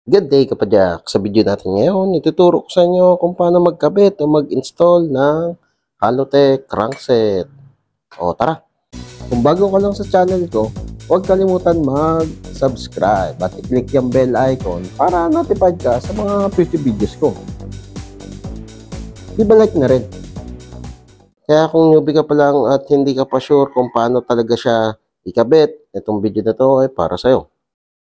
Good day kapadyak! Sa video natin ngayon, ituturo ko sa inyo kung paano magkabit o mag-install ng Halotech crankset. O tara! Kung bago ka lang sa channel ko, huwag kalimutan mag-subscribe at i-click yung bell icon para notified ka sa mga future videos ko. I-like na rin. Kaya kung newbie ka pa lang at hindi ka pa sure kung paano talaga siya ikabit, itong video na to ay para sa'yo.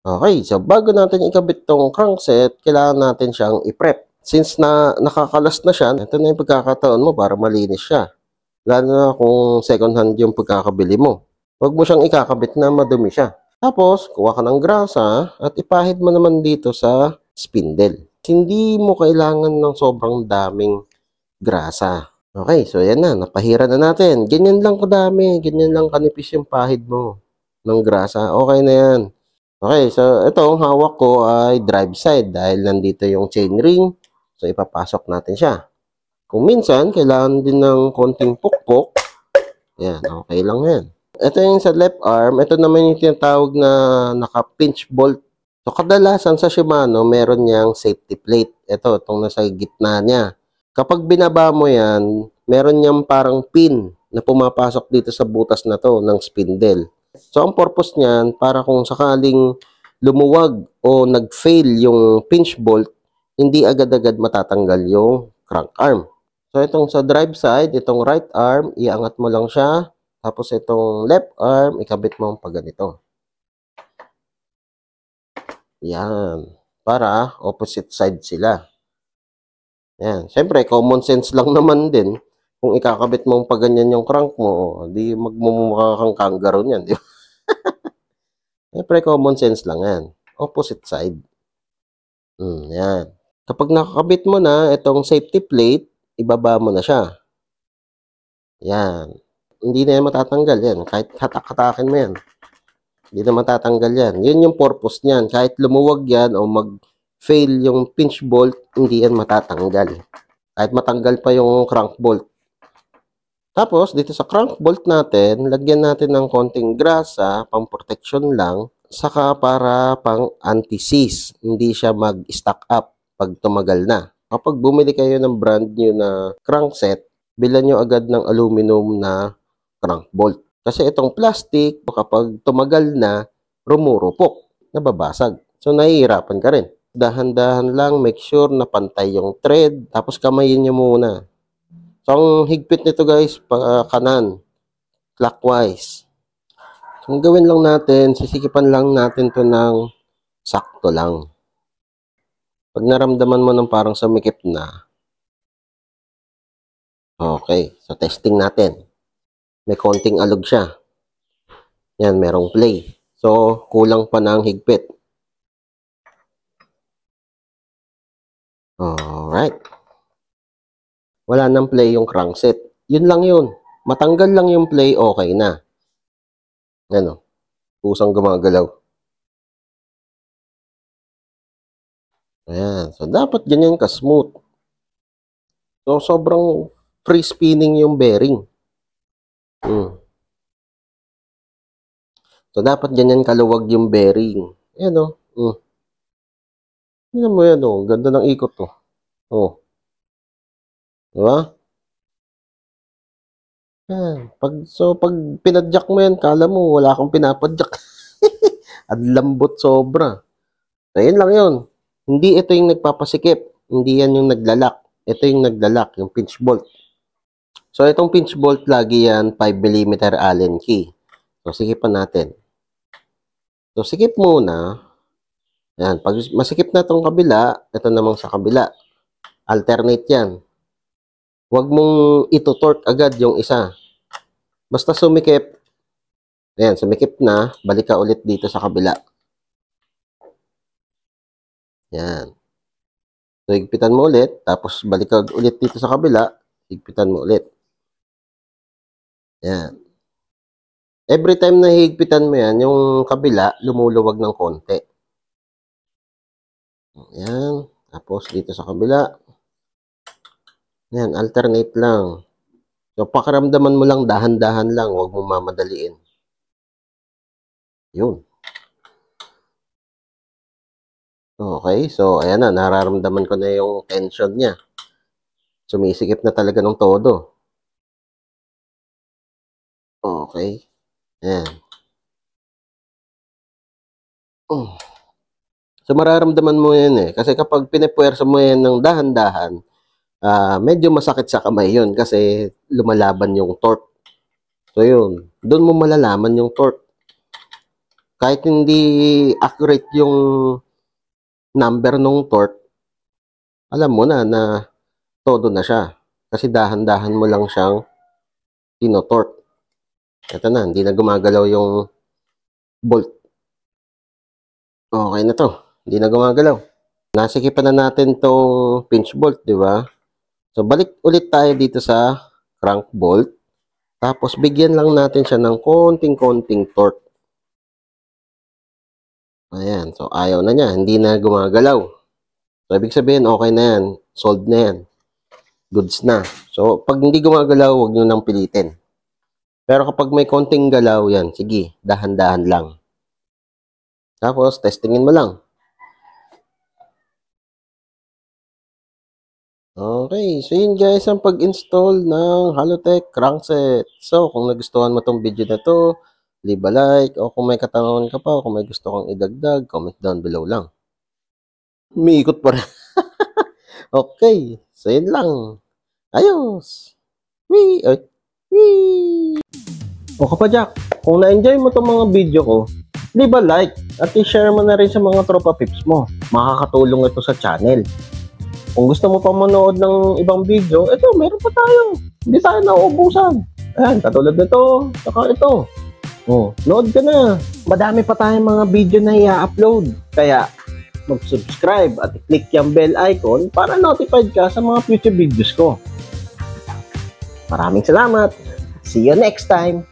Okay, so bago natin ikabit tong crankset, kailangan natin siyang i-prep. Since nakakalas na siya, ito na yung pagkakataon mo para malinis siya. Lalo na kung second hand yung pagkakabili mo. Huwag mo siyang ikakabit na madumi siya. Tapos, kuha ka ng grasa at ipahid mo naman dito sa spindle. Hindi mo kailangan ng sobrang daming grasa. Okay, so yan na, napahira na natin. Ganyan lang kadami, ganyan lang kanipis yung pahid mo ng grasa. Okay na yan. Okay, so ito ang hawak ko ay drive side dahil nandito yung chainring. So ipapasok natin siya. Kung minsan, kailangan din ng konting pukpok. Yan, okay lang yan. Ito yung sa left arm. Ito naman yung tinatawag na naka-pinch bolt. So kadalasan sa Shimano, meron niyang safety plate. Ito, itong nasa gitna niya. Kapag binaba mo yan, meron niyang parang pin na pumapasok dito sa butas na to ng spindle. So, ang purpose niyan, para kung sakaling lumuwag o nag-fail yung pinch bolt, hindi agad-agad matatanggal yung crank arm. So, itong sa drive side, itong right arm, iangat mo lang siya. Tapos, itong left arm, ikabit mo pa ganito. Yan. Para opposite side sila. Yan. Siyempre, common sense lang naman din. Kung ikakabit mo pa ganyan yung crank mo, di magmumukha kang kangaroo niyan, di ba? Siyempre, common sense lang yan. Opposite side. Yan. Kapag nakakabit mo na itong safety plate, ibaba mo na siya. Yan. Hindi na yan matatanggal yan. Kahit hatak-hatakin mo yan. Hindi na matatanggal yan. Yun yung purpose niyan. Kahit lumuwag yan o mag-fail yung pinch bolt, hindi yan matatanggal. Kahit matanggal pa yung crank bolt. Tapos, dito sa crank bolt natin, lagyan natin ng konting grasa, pang protection lang, saka para pang anti-seize. Hindi siya mag-stack up pag tumagal na. Kapag bumili kayo ng brand new na crankset, bilan nyo agad ng aluminum na crank bolt. Kasi itong plastic, kapag tumagal na, rumurupok, nababasag. So, nahihirapan ka rin. Dahan-dahan lang, make sure na pantay yung thread, tapos kamayin nyo muna. So, ang higpit nito guys, kanan, clockwise. So, ang gawin lang natin, sisikipan lang natin to ng sakto lang. Pag naramdaman mo ng parang sumikip na, okay, so testing natin. May konting alog siya. Yan, merong play. So, kulang pa ng higpit. Alright. Wala nang play yung crankset. Yun lang yun. Matanggal lang yung play, okay na. Ano? Pusang gumagalaw. Ayan. So, dapat ganyan ka-smooth. So, sobrang free spinning yung bearing. So, dapat ganyan kaluwag yung bearing. Ayan o. Ayan mo yan o. Ganda ng ikot o. Diba? Yan. Pag pinadyak mo yan, kala mo wala kang pinapadyak. At lambot sobra. So, yun lang yun. Hindi ito yung nagpapasikip. Hindi yan yung naglalak. Ito yung naglalak, yung pinch bolt. So, itong pinch bolt, lagi yan 5mm Allen key. So, sikipan natin. So, sikip muna. Yan. Pag masikip na itong kabila, ito namang sa kabila. Alternate yan. Huwag mong ito-torque agad yung isa. Basta sumikip. Ayan, sumikip na. Balik ka ulit dito sa kabila. Yan. So, higpitan mo ulit. Tapos, balik ka ulit dito sa kabila. Higpitan mo ulit. Yan. Every time na higpitan mo yan, yung kabila, lumuluwag ng konti. Yan. Tapos, dito sa kabila. Yan, alternate lang. So, pakiramdaman mo lang, dahan-dahan lang. Huwag mo mamadaliin. Yun. Okay, so ayan na, nararamdaman ko na yung tension niya. Sumisikip na talaga ng todo. Okay, ayan. So mararamdaman mo yan eh. Kasi kapag pinipwersa mo yan ng dahan-dahan, medyo masakit sa kamay yun kasi lumalaban yung torque. So yun, doon mo malalaman yung torque. Kahit hindi accurate yung number ng torque, alam mo na todo na siya. Kasi dahan-dahan mo lang siyang tinotorque. Ito na, hindi na gumagalaw yung bolt. Okay na to, hindi na gumagalaw. Nasikipan na natin tong pinch bolt, di ba? So balik ulit tayo dito sa crank bolt. Tapos bigyan lang natin siya ng konting-konting torque. Ayan, so ayaw na niya, hindi na gumagalaw. So ibig sabihin okay na yan, solved na yan. Goods na. So pag hindi gumagalaw, huwag nyo nang pilitin. Pero kapag may konting galaw yan, sige, dahan-dahan lang. Tapos testingin mo lang. Okay, so yun guys ang pag-install ng Halotech crankset. So kung nagustuhan mo tong video na to, leave a like, o kung may katanungan ka pa, o kung may gusto kang idagdag, comment down below lang. Umiikot pa rin. Okay, so yun lang. Ayos! Wee! Ay! Wee! O kapadyak, kung na-enjoy mo tong mga video ko, leave a like at i-share mo na rin sa mga tropa pips mo. Makakatulong ito sa channel. Kung gusto mo pa manood ng ibang video, ito, meron pa tayo. Hindi tayo nauubusan. Ayan, katulad nito, saka ito. Oh, nood ka na. Madami pa tayong mga video na i-upload. Kaya, mag-subscribe at i-click yung bell icon para notified ka sa mga future videos ko. Maraming salamat. See you next time.